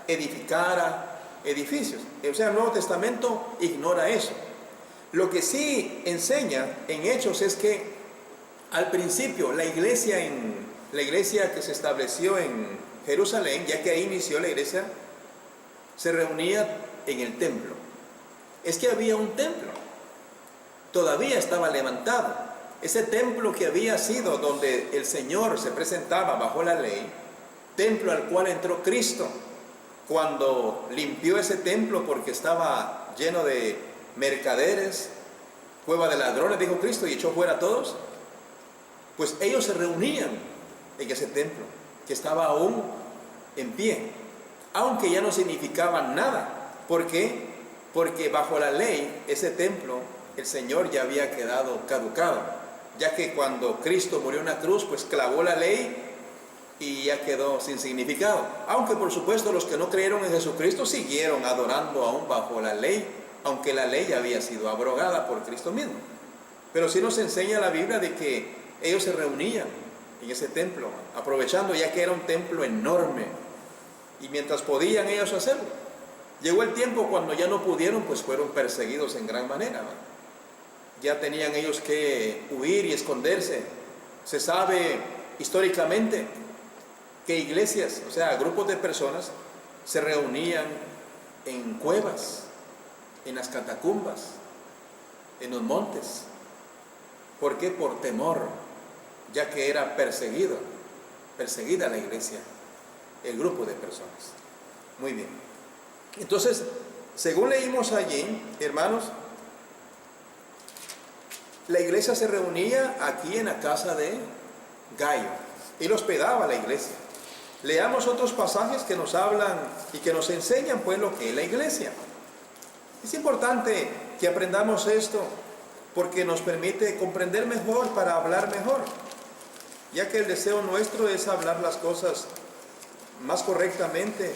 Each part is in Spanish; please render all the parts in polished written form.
edificara edificios. O sea, el Nuevo Testamento ignora eso. Lo que sí enseña en Hechos es que al principio la iglesia que se estableció en Jerusalén, ya que ahí inició la iglesia, se reunía en el templo. Es que había un templo, todavía estaba levantado. Ese templo que había sido donde el Señor se presentaba bajo la ley, templo al cual entró Cristo, cuando limpió ese templo porque estaba lleno de mercaderes, cueva de ladrones, dijo Cristo, y echó fuera a todos. Pues ellos se reunían en ese templo, que estaba aún en pie, aunque ya no significaba nada. ¿Por qué? Porque bajo la ley, ese templo, el Señor ya había quedado caducado, ya que cuando Cristo murió en la cruz, pues clavó la ley y ya quedó sin significado. Aunque por supuesto los que no creyeron en Jesucristo siguieron adorando aún bajo la ley, aunque la ley ya había sido abrogada por Cristo mismo. Pero sí nos enseña la Biblia de que ellos se reunían en ese templo, aprovechando ya que era un templo enorme, y mientras podían ellos hacerlo. Llegó el tiempo cuando ya no pudieron, pues fueron perseguidos en gran manera, ¿no? Ya tenían ellos que huir y esconderse. Se sabe históricamente que iglesias, o sea, grupos de personas, se reunían en cuevas, en las catacumbas, en los montes. ¿Por qué? Por temor, ya que era perseguida la iglesia, el grupo de personas. Muy bien. Entonces, según leímos allí, hermanos, la iglesia se reunía aquí en la casa de Gayo. Él hospedaba la iglesia. Leamos otros pasajes que nos hablan y que nos enseñan pues lo que es la iglesia. Es importante que aprendamos esto porque nos permite comprender mejor para hablar mejor, ya que el deseo nuestro es hablar las cosas más correctamente.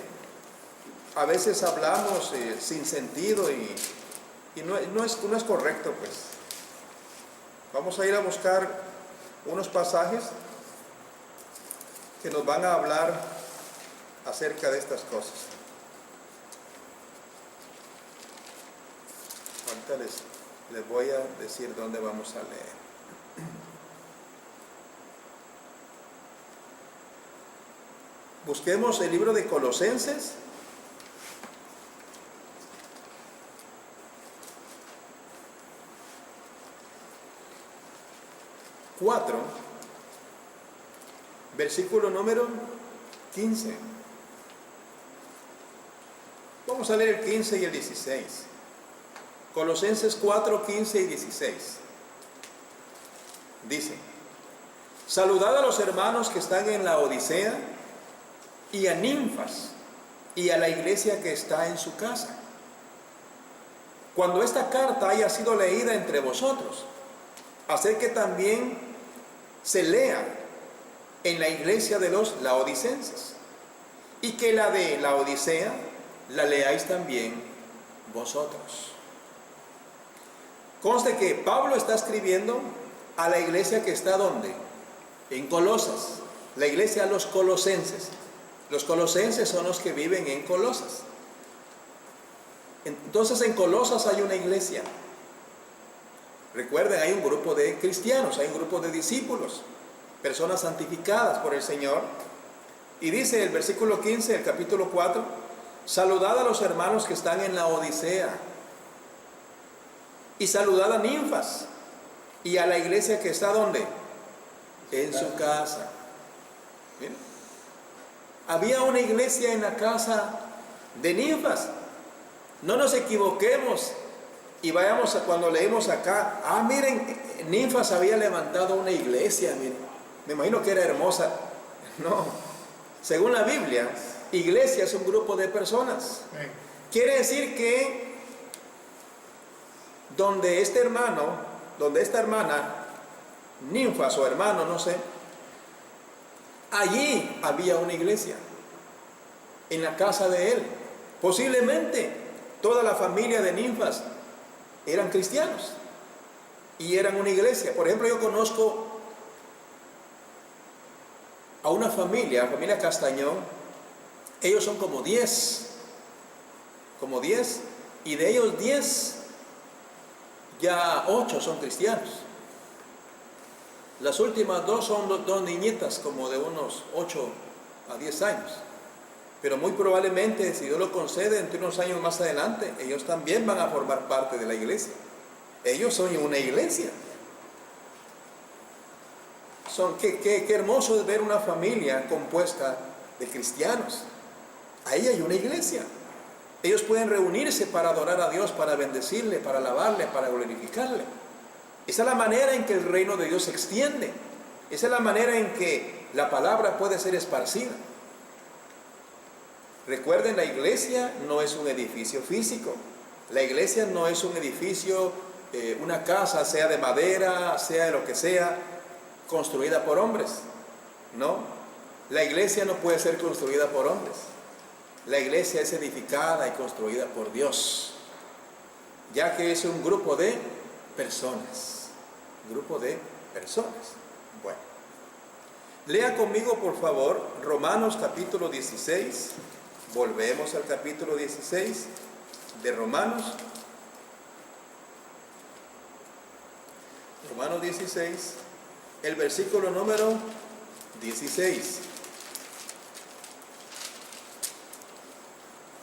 A veces hablamos sin sentido y no es correcto, pues. Vamos a ir a buscar unos pasajes que nos van a hablar acerca de estas cosas. Ahorita les voy a decir dónde vamos a leer. Busquemos el libro de Colosenses. Versículo número 15. Vamos a leer el 15 y el 16. Colosenses 4, 15 y 16. Dice: saludad a los hermanos que están en la Odisea y a Ninfas y a la iglesia que está en su casa. Cuando esta carta haya sido leída entre vosotros, haced que también se lea en la iglesia de los laodicenses, y que la de la Odisea la leáis también vosotros. Conste que Pablo está escribiendo a la iglesia que está ¿dónde? En Colosas, la iglesia de los colosenses. Los colosenses son los que viven en Colosas. Entonces en Colosas hay una iglesia. Recuerden, hay un grupo de cristianos, hay un grupo de discípulos, personas santificadas por el Señor. Y dice el versículo 15 del capítulo 4: saludad a los hermanos que están en la Odisea, y saludad a Ninfas y a la iglesia que está ¿dónde? En su casa. ¿Bien? Había una iglesia en la casa de Ninfas. No nos equivoquemos y vayamos a cuando leemos acá, miren, Ninfas había levantado una iglesia, miren, me imagino que era hermosa. No, según la Biblia, iglesia es un grupo de personas. Quiere decir que donde este hermano, donde esta hermana, Ninfas o hermano, no sé, allí había una iglesia, en la casa de él. Posiblemente toda la familia de Ninfas eran cristianos y eran una iglesia. Por ejemplo, yo conozco a una familia, la familia Castañón, Ellos son como 10, y de ellos 10, ya 8 son cristianos. Las últimas 2 son dos niñitas, como de unos 8 a 10 años. Pero muy probablemente, si Dios lo concede, entre unos años más adelante, ellos también van a formar parte de la iglesia. Ellos son una iglesia. Qué hermoso es ver una familia compuesta de cristianos. Ahí hay una iglesia. Ellos pueden reunirse para adorar a Dios, para bendecirle, para alabarle, para glorificarle. Esa es la manera en que el reino de Dios se extiende. Esa es la manera en que la palabra puede ser esparcida. Recuerden, la iglesia no es un edificio físico. La iglesia no es un edificio, una casa, sea de madera, sea de lo que sea, construida por hombres. No, la iglesia no puede ser construida por hombres. La iglesia es edificada y construida por Dios, ya que es un grupo de personas. Un grupo de personas. Bueno, lea conmigo por favor Romanos capítulo 16. Volvemos al capítulo 16 de Romanos. Romanos 16, el versículo número 16.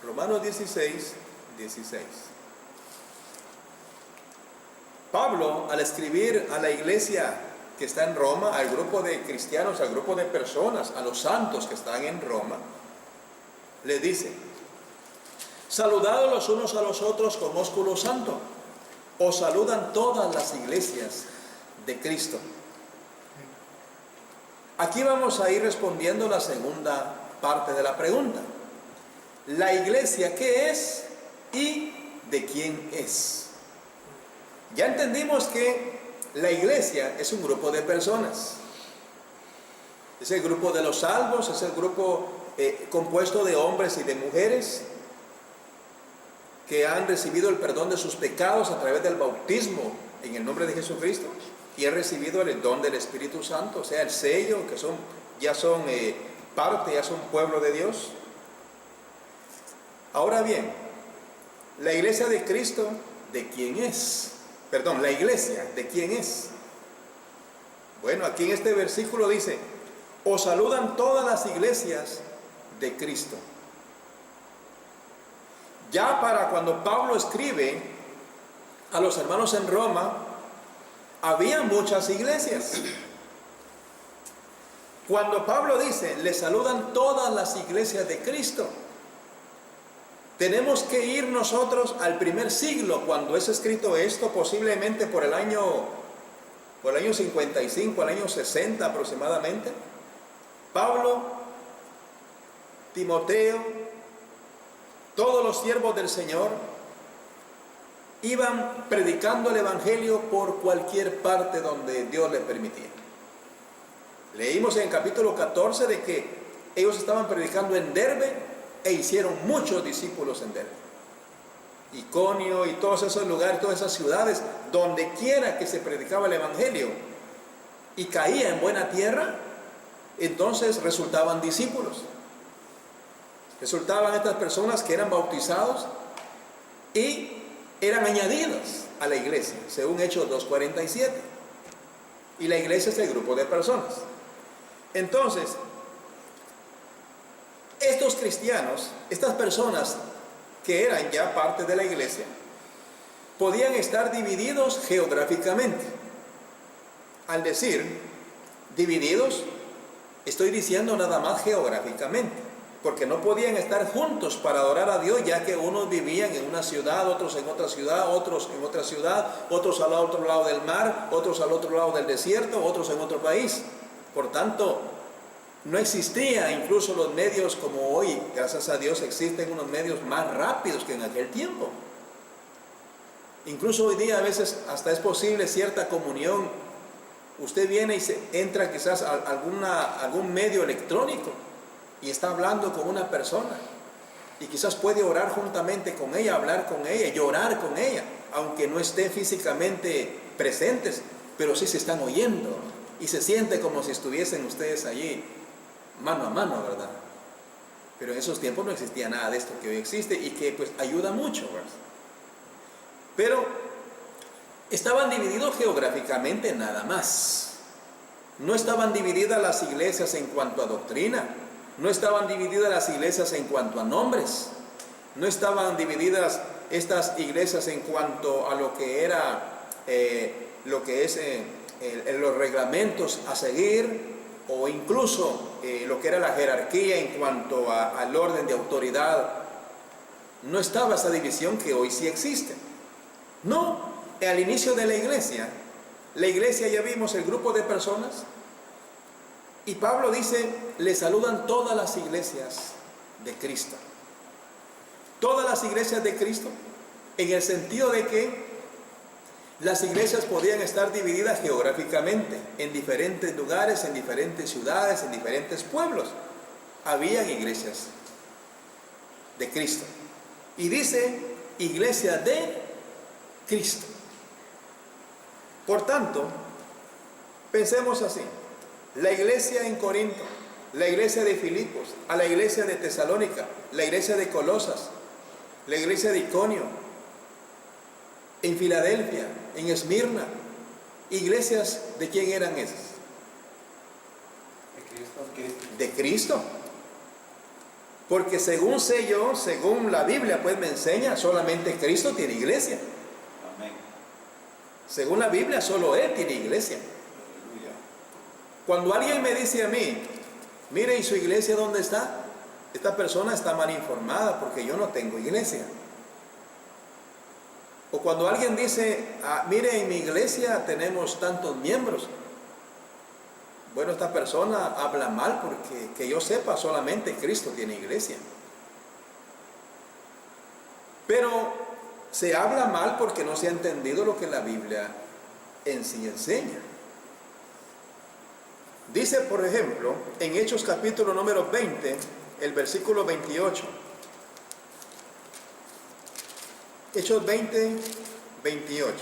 Romanos 16, 16. Pablo, al escribir a la iglesia que está en Roma, al grupo de cristianos, al grupo de personas, a los santos que están en Roma, le dice: saludados los unos a los otros con ósculo santo. Os saludan todas las iglesias de Cristo. Aquí vamos a ir respondiendo la segunda parte de la pregunta. La iglesia, ¿qué es y de quién es? Ya entendimos que la iglesia es un grupo de personas. Es el grupo de los salvos, es el grupo compuesto de hombres y de mujeres que han recibido el perdón de sus pecados a través del bautismo en el nombre de Jesucristo y han recibido el don del Espíritu Santo, o sea, el sello, que ya son parte, ya son pueblo de Dios. Ahora bien, la iglesia de Cristo, ¿de quién es? Perdón, la iglesia, ¿de quién es? Bueno, aquí en este versículo dice: os saludan todas las iglesias de Cristo. Ya para cuando Pablo escribe a los hermanos en Roma, había muchas iglesias. Cuando Pablo dice, les saludan todas las iglesias de Cristo, tenemos que ir nosotros al primer siglo, cuando es escrito esto, posiblemente por el año 55, al año 60 aproximadamente. Pablo, Timoteo, todos los siervos del Señor iban predicando el evangelio por cualquier parte donde Dios les permitía. Leímos en el capítulo 14 de que ellos estaban predicando en Derbe e hicieron muchos discípulos en Derbe. Iconio y todos esos lugares, todas esas ciudades, donde quiera que se predicaba el evangelio y caía en buena tierra, entonces resultaban discípulos. Resultaban estas personas que eran bautizados y eran añadidos a la iglesia, según Hechos 2:47. Y la iglesia es el grupo de personas. Entonces, estos cristianos, estas personas que eran ya parte de la iglesia, podían estar divididos geográficamente. Al decir divididos, estoy diciendo nada más geográficamente, porque no podían estar juntos para adorar a Dios, ya que unos vivían en una ciudad, otros en otra ciudad, otros en otra ciudad, otros al otro lado del mar, otros al otro lado del desierto, otros en otro país. Por tanto, no existía incluso los medios como hoy. Gracias a Dios existen unos medios más rápidos que en aquel tiempo. Incluso hoy día a veces hasta es posible cierta comunión. Usted viene y entra quizás a algún medio electrónico y está hablando con una persona y quizás puede orar juntamente con ella, hablar con ella, llorar con ella, aunque no esté físicamente presentes, pero sí se están oyendo y se siente como si estuviesen ustedes allí mano a mano, ¿verdad? Pero en esos tiempos no existía nada de esto que hoy existe y que pues ayuda mucho, ¿verdad? Pero estaban divididos geográficamente nada más. No estaban divididas las iglesias en cuanto a doctrina, no estaban divididas las iglesias en cuanto a nombres, no estaban divididas estas iglesias en cuanto a lo que era, los reglamentos a seguir, o incluso lo que era la jerarquía en cuanto al orden de autoridad. No estaba esa división que hoy sí existe. No, al inicio de la iglesia ya vimos el grupo de personas, y Pablo dice, le saludan todas las iglesias de Cristo. Todas las iglesias de Cristo, en el sentido de que las iglesias podían estar divididas geográficamente en diferentes lugares, en diferentes ciudades, en diferentes pueblos. Habían iglesias de Cristo. Y dice, iglesia de Cristo. Por tanto, pensemos así: la iglesia en Corinto, la iglesia de Filipos, a la iglesia de Tesalónica, la iglesia de Colosas, la iglesia de Iconio, en Filadelfia, en Esmirna. ¿Iglesias de quién eran esas? De Cristo. Porque según sé yo, según la Biblia pues me enseña, solamente Cristo tiene iglesia. Amén. Según la Biblia, solo Él tiene iglesia. Aleluya. Cuando alguien me dice a mí, mire, ¿y su iglesia dónde está? Esta persona está mal informada, porque yo no tengo iglesia. O cuando alguien dice, mire, en mi iglesia tenemos tantos miembros. Bueno, esta persona habla mal, porque que yo sepa, solamente Cristo tiene iglesia. Pero se habla mal porque no se ha entendido lo que la Biblia en sí enseña. Dice, por ejemplo, en Hechos capítulo número 20, el versículo 28. Hechos 20, 28.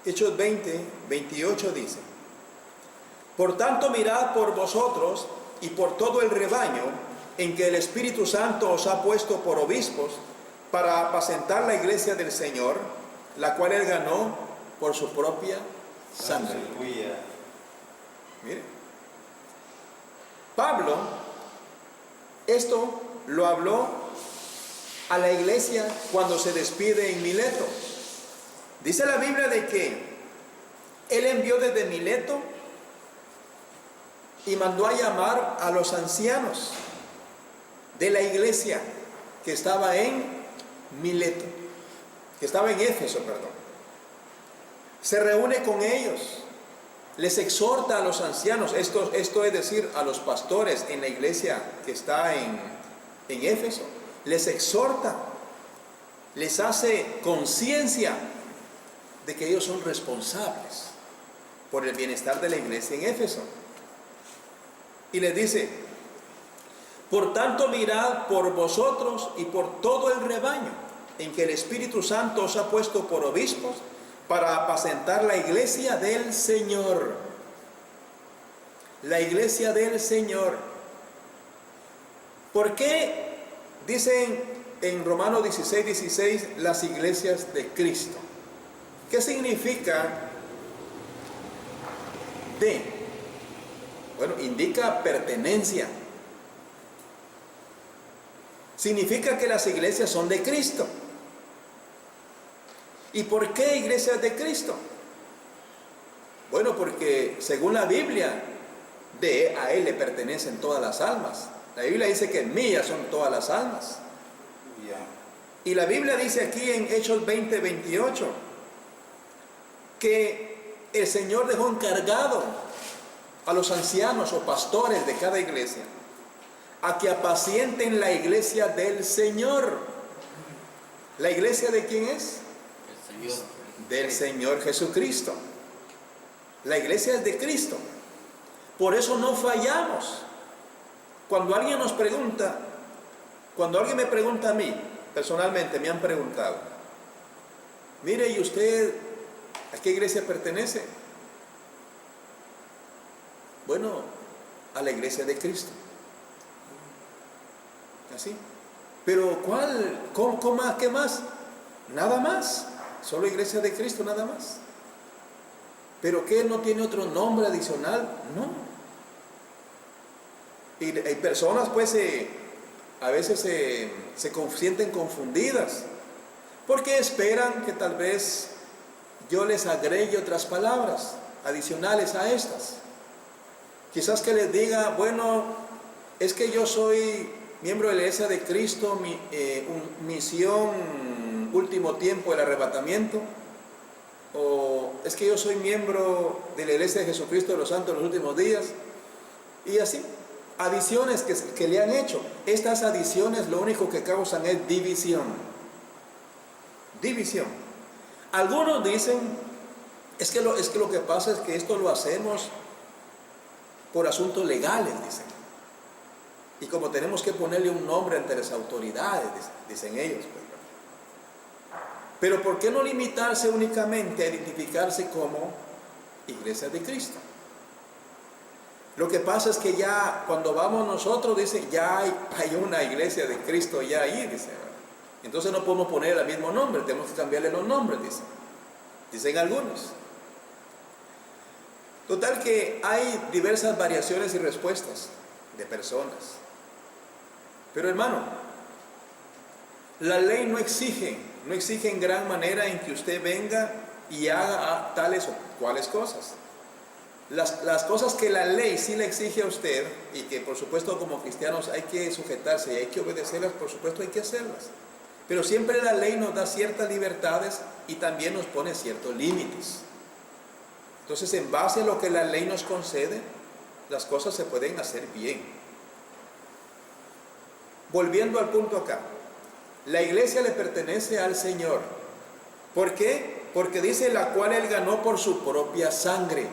Hechos 20, 28 dice: por tanto, mirad por vosotros y por todo el rebaño en que el Espíritu Santo os ha puesto por obispos, para apacentar la iglesia del Señor, la cual Él ganó por su propia sangre. Aleluya. Mire, Pablo esto lo habló a la iglesia cuando se despide en Mileto. Dice la Biblia de que Él envió desde Mileto y mandó a llamar a los ancianos de la iglesia que estaba en Mileto, que estaba en Éfeso, perdón. Se reúne con ellos, les exhorta a los ancianos, esto es decir, a los pastores en la iglesia que está en Éfeso, les exhorta, les hace conciencia de que ellos son responsables por el bienestar de la iglesia en Éfeso. Y les dice: por tanto, mirad por vosotros y por todo el rebaño en que el Espíritu Santo os ha puesto por obispos, para apacentar la iglesia del Señor. La iglesia del Señor. ¿Por qué dicen en Romanos 16, 16 las iglesias de Cristo? ¿Qué significa de? Bueno, indica pertenencia. Significa que las iglesias son de Cristo. ¿Y por qué iglesias de Cristo? Bueno, porque según la Biblia, a Él le pertenecen todas las almas. La Biblia dice que mías son todas las almas. Y la Biblia dice aquí en Hechos 20, 28, que el Señor dejó encargado a los ancianos o pastores de cada iglesia a que apacienten la iglesia del Señor. ¿La iglesia de quién es? Del Señor Jesucristo. La iglesia es de Cristo. Por eso no fallamos. Cuando alguien nos pregunta, cuando alguien me pregunta a mí, personalmente me han preguntado, mire, ¿y usted a qué iglesia pertenece? Bueno, a la iglesia de Cristo. Así. Pero ¿qué más? Nada más. Solo iglesia de Cristo, nada más. ¿Pero qué? ¿No tiene otro nombre adicional? No. Y hay personas pues a veces se sienten confundidas porque esperan que tal vez yo les agregue otras palabras adicionales a estas. Quizás que les diga, bueno, es que yo soy miembro de la iglesia de Cristo, misión último tiempo del arrebatamiento, o es que yo soy miembro de la iglesia de Jesucristo de los Santos de los últimos días, y así, adiciones que le han hecho. Estas adiciones lo único que causan es división. División. Algunos dicen, es que lo que pasa es que esto lo hacemos por asuntos legales, dicen. Y como tenemos que ponerle un nombre ante las autoridades, dicen ellos. Pero ¿por qué no limitarse únicamente a identificarse como iglesia de Cristo? Lo que pasa es que ya cuando vamos nosotros, dicen, ya hay una iglesia de Cristo ya ahí, dicen. Entonces no podemos poner el mismo nombre, tenemos que cambiarle los nombres, dicen algunos. Total que hay diversas variaciones y respuestas de personas. Pero hermano, la ley no exige en gran manera en que usted venga y haga tales o cuales cosas. Las cosas que la ley sí le exige a usted y que por supuesto como cristianos hay que sujetarse y hay que obedecerlas, por supuesto hay que hacerlas. Pero siempre la ley nos da ciertas libertades y también nos pone ciertos límites. Entonces, en base a lo que la ley nos concede, las cosas se pueden hacer bien. Volviendo al punto acá, la iglesia le pertenece al Señor. ¿Por qué? Porque dice la cual Él ganó por su propia sangre.